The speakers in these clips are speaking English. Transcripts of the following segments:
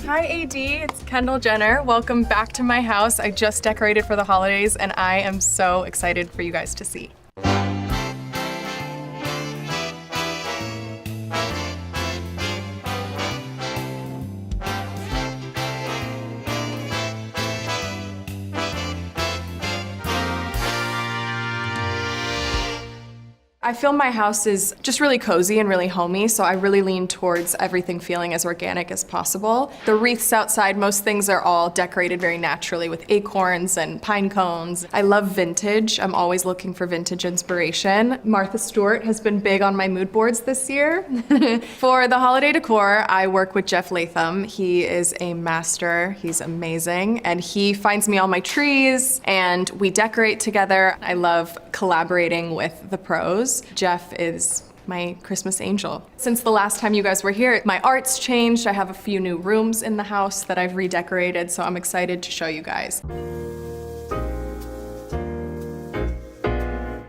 Hi AD, it's Kendall Jenner. Welcome back to my house. I just decorated for the holidays and I am so excited for you guys to see. I feel my house is just really cozy and really homey, so I really lean towards everything feeling as organic as possible. The wreaths outside, most things are all decorated very naturally with acorns and pine cones. I love vintage. I'm always looking for vintage inspiration. Martha Stewart has been big on my mood boards this year. For the holiday decor, I work with Jeff Latham. He is a master. He's amazing, and he finds me all my trees, and we decorate together. I love collaborating with the pros. Jeff is my Christmas angel. Since the last time you guys were here, my art's changed. I have a few new rooms in the house that I've redecorated, so I'm excited to show you guys.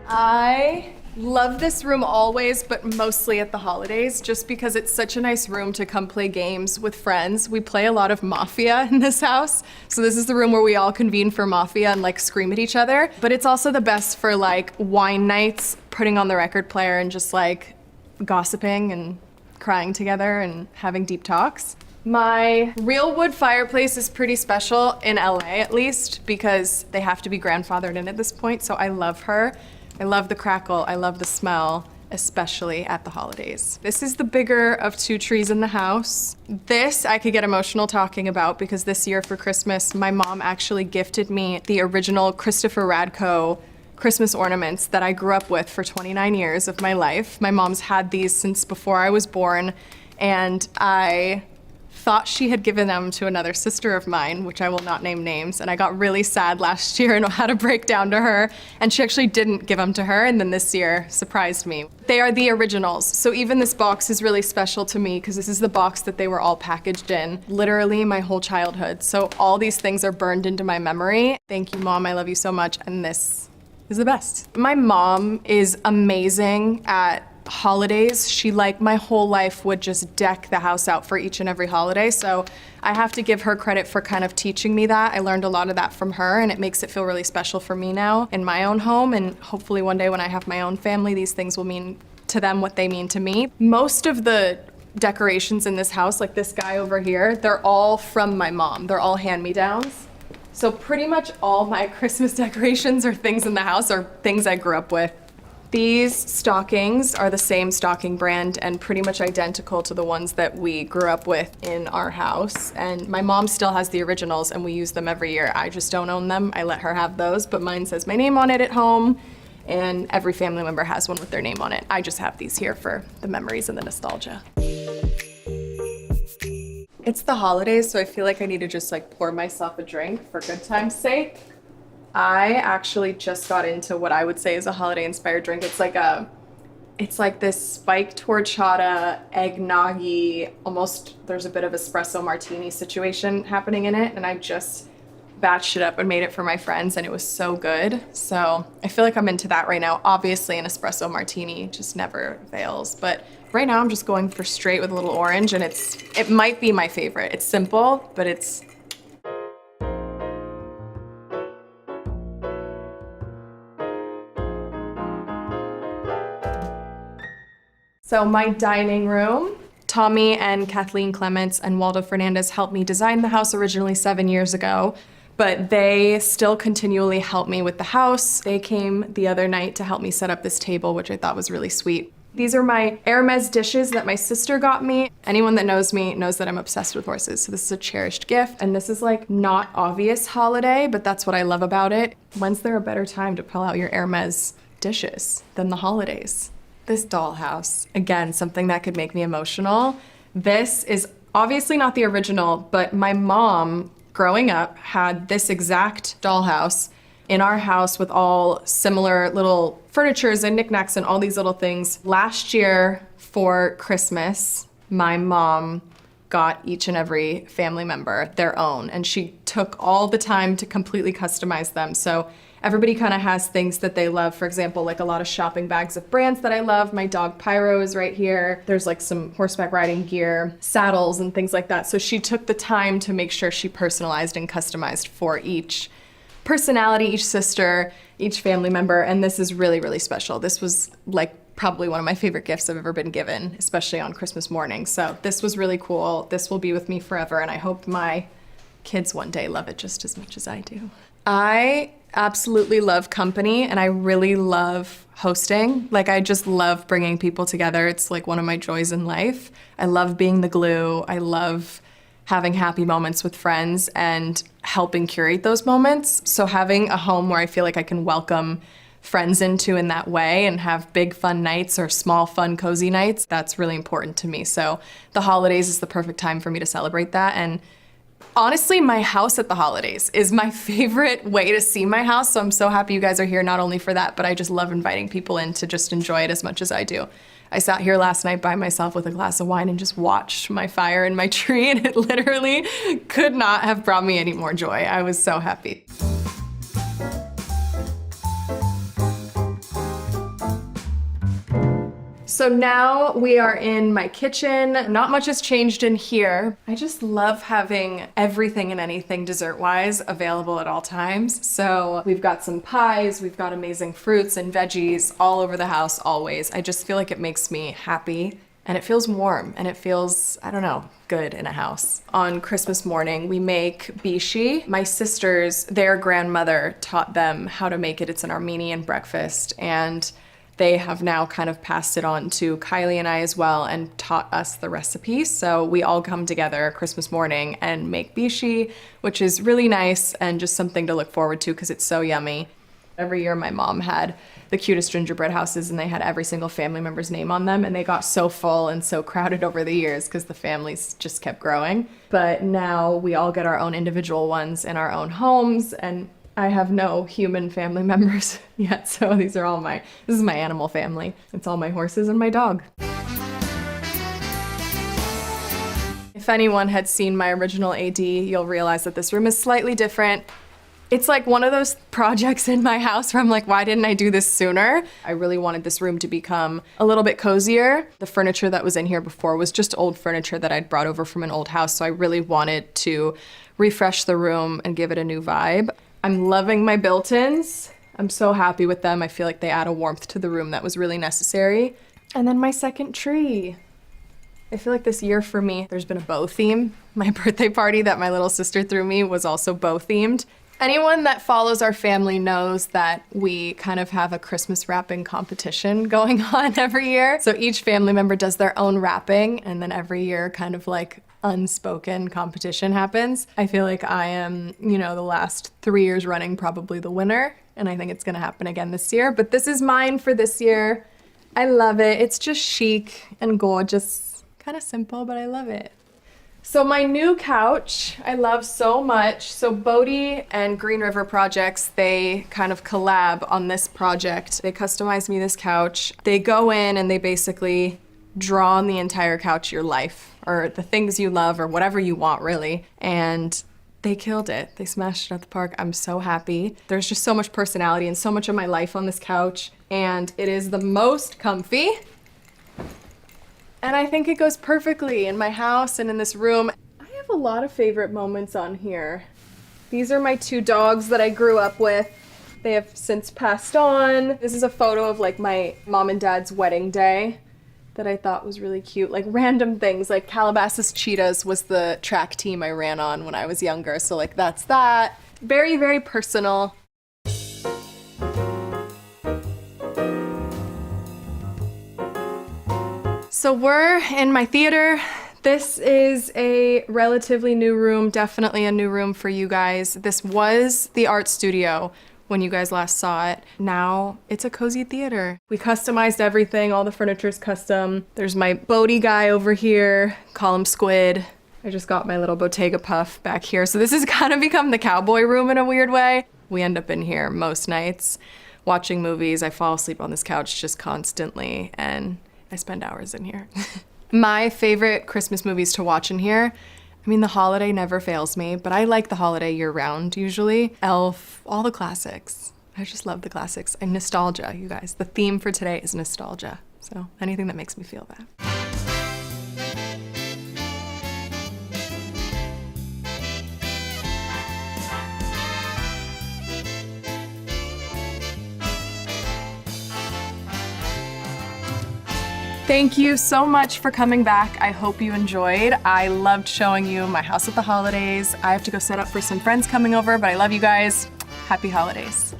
I love this room always, but mostly at the holidays, just because it's such a nice room to come play games with friends. We play a lot of Mafia in this house, so this is the room where we all convene for Mafia and like scream at each other. But it's also the best for like wine nights, putting on the record player and just like gossiping and crying together and having deep talks. My real wood fireplace is pretty special in LA at least, because they have to be grandfathered in at this point, so I love her. I love the crackle, I love the smell, especially at the holidays. This is the bigger of two trees in the house. This I could get emotional talking about because this year for Christmas, my mom actually gifted me the original Christopher Radko Christmas ornaments that I grew up with for 29 years of my life. My mom's had these since before I was born, and I thought she had given them to another sister of mine, which I will not name names, and I got really sad last year and had to break down to her, and she actually didn't give them to her, and then this year surprised me. They are the originals, so even this box is really special to me because this is the box that they were all packaged in, literally my whole childhood. So all these things are burned into my memory. Thank you, Mom, I love you so much, and this is the best. My mom is amazing at holidays. She, like my whole life, would just deck the house out for each and every holiday, so I have to give her credit for kind of teaching me that. I learned a lot of that from her, and it makes it feel really special for me now in my own home, and hopefully one day when I have my own family, these things will mean to them what they mean to me. Most of the decorations in this house, like this guy over here, they're all from my mom. They're all hand-me-downs. So pretty much all my Christmas decorations or things in the house are things I grew up with. These stockings are the same stocking brand and pretty much identical to the ones that we grew up with in our house. And my mom still has the originals and we use them every year. I just don't own them. I let her have those, but mine says my name on it at home, and every family member has one with their name on it. I just have these here for the memories and the nostalgia. It's the holidays, so I feel like I need to just like pour myself a drink for good time's sake. I actually just got into what I would say is a holiday-inspired drink. It's like this spiked horchata, eggnog-y, almost there's a bit of espresso martini situation happening in it, and I just batched it up and made it for my friends, and it was so good. So I feel like I'm into that right now. Obviously an espresso martini just never fails, but right now I'm just going for straight with a little orange, and it might be my favorite. It's simple, but it's so my dining room, Tommy and Kathleen Clements and Waldo Fernandez helped me design the house originally 7 years ago, but they still continually help me with the house. They came the other night to help me set up this table, which I thought was really sweet. These are my Hermes dishes that my sister got me. Anyone that knows me knows that I'm obsessed with horses, so this is a cherished gift. And this is like not obvious holiday, but that's what I love about it. When's there a better time to pull out your Hermes dishes than the holidays? This dollhouse, again, something that could make me emotional. This is obviously not the original, but my mom, growing up, had this exact dollhouse in our house with all similar little furnitures and knickknacks and all these little things. Last year for Christmas, my mom got each and every family member their own, and she took all the time to completely customize them. So everybody kind of has things that they love. For example, like a lot of shopping bags of brands that I love. My dog Pyro is right here. There's like some horseback riding gear, saddles and things like that. So she took the time to make sure she personalized and customized for each personality, each sister, each family member, and this is really, really special. This was like probably one of my favorite gifts I've ever been given, especially on Christmas morning. So this was really cool. This will be with me forever, and I hope my kids one day love it just as much as I do. I absolutely love company, and I really love hosting. Like, I just love bringing people together. It's like one of my joys in life. I love being the glue. I love having happy moments with friends and helping curate those moments. So having a home where I feel like I can welcome friends into in that way and have big fun nights or small fun cozy nights, that's really important to me. So the holidays is the perfect time for me to celebrate that. And honestly, my house at the holidays is my favorite way to see my house. So I'm so happy you guys are here, not only for that, but I just love inviting people in to just enjoy it as much as I do. I sat here last night by myself with a glass of wine and just watched my fire in my tree, and it literally could not have brought me any more joy. I was so happy. So now we are in my kitchen. Not much has changed in here. I just love having everything and anything dessert-wise available at all times. So we've got some pies, we've got amazing fruits and veggies all over the house always. I just feel like it makes me happy, and it feels warm, and it feels, I don't know, good in a house. On Christmas morning, we make bishi. My sisters, their grandmother taught them how to make it. It's an Armenian breakfast, and they have now kind of passed it on to Kylie and I as well and taught us the recipe. So we all come together Christmas morning and make bishi, which is really nice and just something to look forward to because it's so yummy. Every year my mom had the cutest gingerbread houses, and they had every single family member's name on them, and they got so full and so crowded over the years because the families just kept growing. But now we all get our own individual ones in our own homes, and I have no human family members yet, so this is my animal family. It's all my horses and my dog. If anyone had seen my original AD, you'll realize that this room is slightly different. It's like one of those projects in my house where I'm like, why didn't I do this sooner? I really wanted this room to become a little bit cozier. The furniture that was in here before was just old furniture that I'd brought over from an old house, so I really wanted to refresh the room and give it a new vibe. I'm loving my built-ins. I'm so happy with them. I feel like they add a warmth to the room that was really necessary. And then my second tree. I feel like this year for me, there's been a bow theme. My birthday party that my little sister threw me was also bow themed. Anyone that follows our family knows that we kind of have a Christmas wrapping competition going on every year. So each family member does their own wrapping, and then every year kind of like unspoken competition happens. I feel like I am, the last 3 years running probably the winner, and I think it's gonna happen again this year, but this is mine for this year. I love it. It's just chic and gorgeous, kind of simple, but I love it. So my new couch, I love so much. So Bodhi and Green River Projects, they kind of collab on this project. They customized me this couch. They go in and they basically draw on the entire couch your life, or the things you love, or whatever you want really. And they killed it. They smashed it at the park. I'm so happy. There's just so much personality and so much of my life on this couch, and it is the most comfy. And I think it goes perfectly in my house and in this room. I have a lot of favorite moments on here. These are my 2 dogs that I grew up with. They have since passed on. This is a photo of like my mom and dad's wedding day that I thought was really cute. Like random things, like Calabasas Cheetahs was the track team I ran on when I was younger. So like that's that. Very, very personal. So we're in my theater. This is a relatively new room, definitely a new room for you guys. This was the art studio when you guys last saw it. Now it's a cozy theater. We customized everything, all the furniture's custom. There's my Bodhi guy over here, call him Squid. I just got my little Bottega puff back here. So this has kind of become the cowboy room in a weird way. We end up in here most nights, watching movies. I fall asleep on this couch just constantly, and I spend hours in here. My favorite Christmas movies to watch in here, I mean, The Holiday never fails me, but I like The Holiday year-round usually. Elf, all the classics. I just love the classics. And nostalgia, you guys. The theme for today is nostalgia. So anything that makes me feel that. Thank you so much for coming back. I hope you enjoyed. I loved showing you my house at the holidays. I have to go set up for some friends coming over, but I love you guys. Happy holidays.